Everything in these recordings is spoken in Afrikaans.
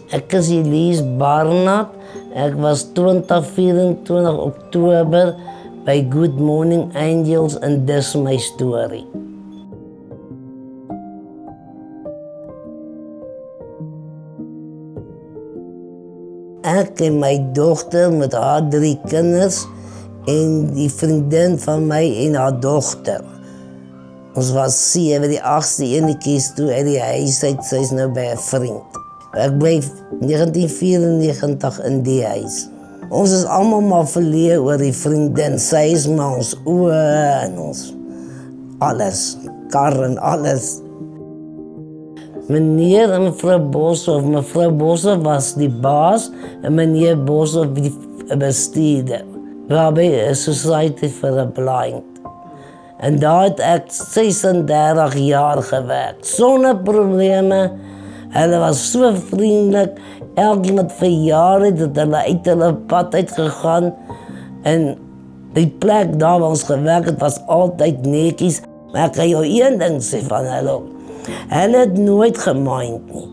Ek is Elise Barnard. Ek was 24 Oktober by Good Morning Angels en dis my storie. Ek en my dogter met haar 3 kinders en die vriendin van my en haar dogter. Ons was 7, die 8ste enetjies toe uit die huis uit, sy is nou by 'n vriend. Ek bly 1994 in die huis. Ons is almal maar verleë oor die vriendin, sy is maar ons oë en ons alles, kar en alles. Meneer en mevrou Boshoff, mevrou Boshoff was die baas en meneer Boshoff die bestuurder. Waarbij Society for the Blind. En daar het ek 36 jaar gewerkt, sonder probleme. Hulle was so vriendelik, elke met verjaar het hulle uit hulle pad uitgegaan. En die plek daar waar ons gewerkt het, was altyd netjies. Maar ek kan jou een ding sê van hulle. Hulle het nooit gemind nie.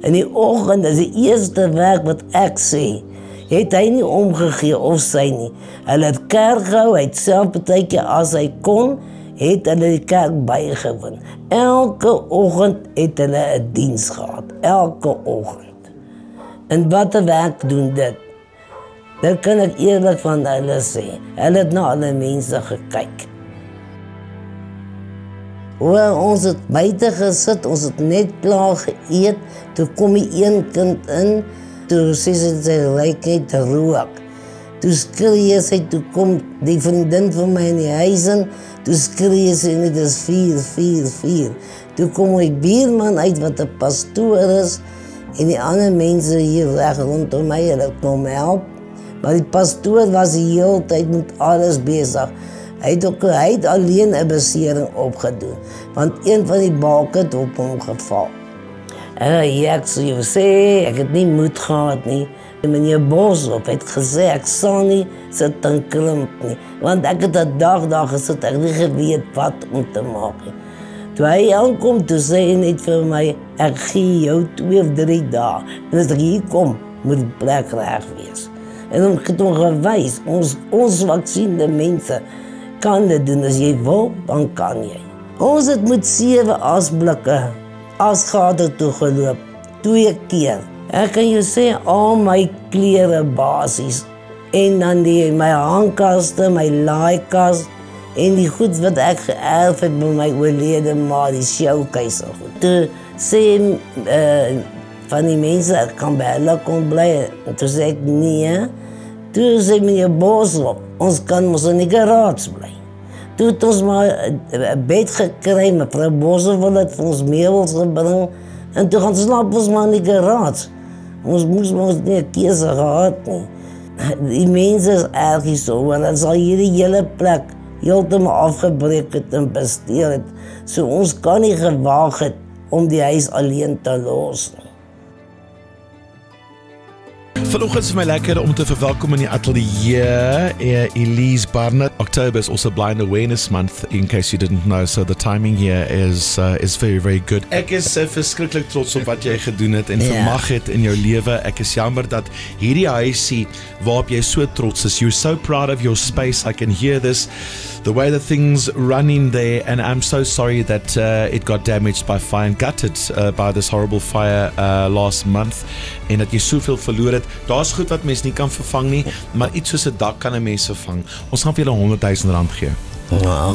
In die oggend is die eerste werk wat ek sê, het hy nie omgegee of sy nie. Hulle het kerk gehou, hy het self partykeer as hy kon, het hulle die kerk bygewoon. Elke oggend het hulle 'n diens gehad, elke oggend. En wat 'n werk doen dit? Dit kan ek eerlik van hulle sê. Hulle het na alle mense gekyk. Ons het buite gesit, ons het net klaar geëet, toe kom die een kind in, toe sê sy lyk net te rook. Toe skree sy, toe kom die vriendin van my in die huis in, toe skree sy net, dis 4. Toe kom die buurman uit wat 'n pastoor is, en die ander mense hier reg rondom my, hulle kom help. Maar die pastoor was die hele tyd met alles besig. Hy het alleen 'n besering opgedoen, want een van die balke het op hom geval. Ek sê jou sê, ek het nie moed gehad nie. Meneer Boshoff het gesê, ek sal nie sit en krimp nie, want ek het 'n dag daar gesit, ek het nie geweet wat om te maak nie. Toe hy aankom, toe sê hy net vir my, ek gee jou 2 of 3 dae, en as ek hier kom, moet die plek reg wees. En ek het hom gewys, ons vaksiende mense kan dit doen, as jy wil, dan kan jy. Ons het met 7 asblikke asgader toegeloop, 2 keer. Ek kan jou sê, al my klere basies, en dan my handkaste, my laaikas, en die goed wat ek geërf het by my oorlede ma, die showcase goed. Toe sê van die mense, ek kan by hulle kom bly, en toe sê ek nee. Toe sê meneer Boshoff, ons kan ons in die garage bly. Toe het ons maar 'n bed gekry, mevrou Boshoff wil het vir ons meubels gebring, en toe gaan slaap ons maar in die garage. Ons moes nie 'n keuse gehad nie. Die mense is erg hier so, want dan sal hierdie hele plek heeltemal afgebreek het en besteel het. So ons kan nie gewaag het om die huis alleen te los nie. Vanoggend is my lekker om te verwelkom in die ateljee Elise Barnard. October is also Blind Awareness Month, in case you didn't know, so the timing here is very, very good. Ek is verskriklik trots op wat jy gedoen het en vermag het in jou lewe. Ek is jammer dat hierdie huisie waarop jy so trots is, you're so proud of your space, I can hear this, the way the things run in there, and I'm so sorry that it got damaged by fire and gutted by this horrible fire last month, en dat jy soveel verloor het. Daar's goed wat mens nie kan vervang nie, maar iets soos 'n dak kan 'n mens vervang. Ons gaan vir julle R100,000 gee.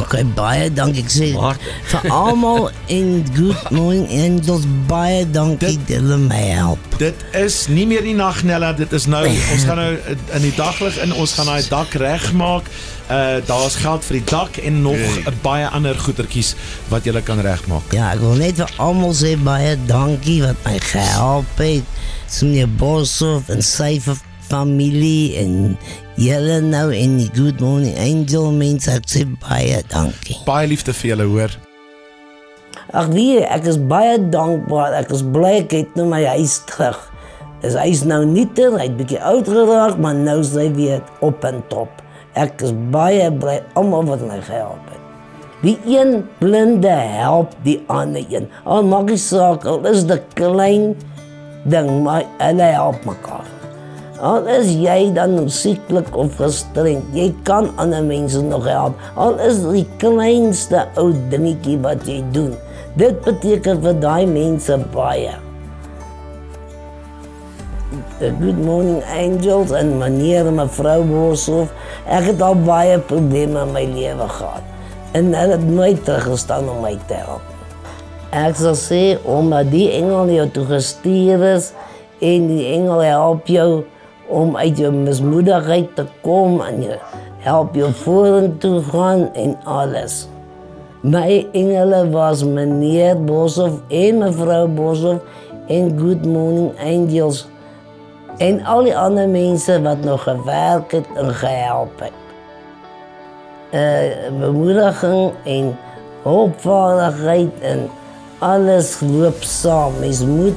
Okay, baie dankie. Ek sê vir almal in Good Morning Angels, baie dankie dat hulle my help. Dit is nie meer die nag, Nella, dit is nou, ons gaan nou in die daglig in, ons gaan daai dak regmaak. Daar's geld vir die dak en nog baie ander goedertjies wat julle kan regmaak. Ja, ek wil net vir almal sê baie dankie wat my gehelp het. Meneer Boshoff en sy familie en julle nou in die Good Morning Angel mense, ek sê baie dankie. Baie liefde vir julle, hoor. Ag nee, ek is baie dankbaar, ek is bly ek het nou my huis terug. Hy is nou nieter, hy het bietjie oud geraak, maar nou is hy weer op en top. Ek is baie bly, almal wat my gehelp het. Die een blinde help die ander een. Al maak die saak, al is dit klein, ding, maar hulle help mekaar. Al is jy dan sieklik of gestremd, jy kan ander mense nog help. Al is die kleinste ou dingetjie wat jy doen. Dit beteken vir daai mense baie. The Good Morning Angels en meneer en mevrou Boshoff, ek het al baie probleme in my lewe gehad. En hulle het nooit teruggestaan om my te help. Ek sal sê, omdat die engel jou toe gestuur is, en die engel help jou om uit jou mismoedigheid te kom en help jou vorentoe gaan en alles. My engele was meneer Boshoff en mevrou Boshoff en Good Morning Angels en al die ander mense wat nog gewerk het en gehelp het. Bemoediging en hulpvaardigheid en alles loop saam. Mens moet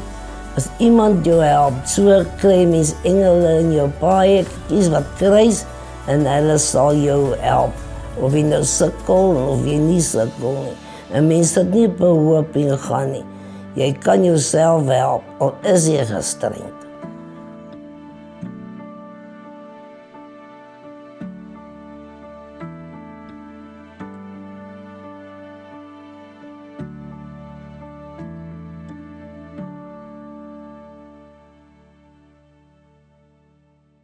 as iemand jou help, so kry mens engele in jou paai, kies wat kruis en hulle sal jou help. Of jy nou sukkel of jy nie sukkel nie. En mens het nie op 'n hoop gaan nie. Jy kan jouself help, al is jy gestremd.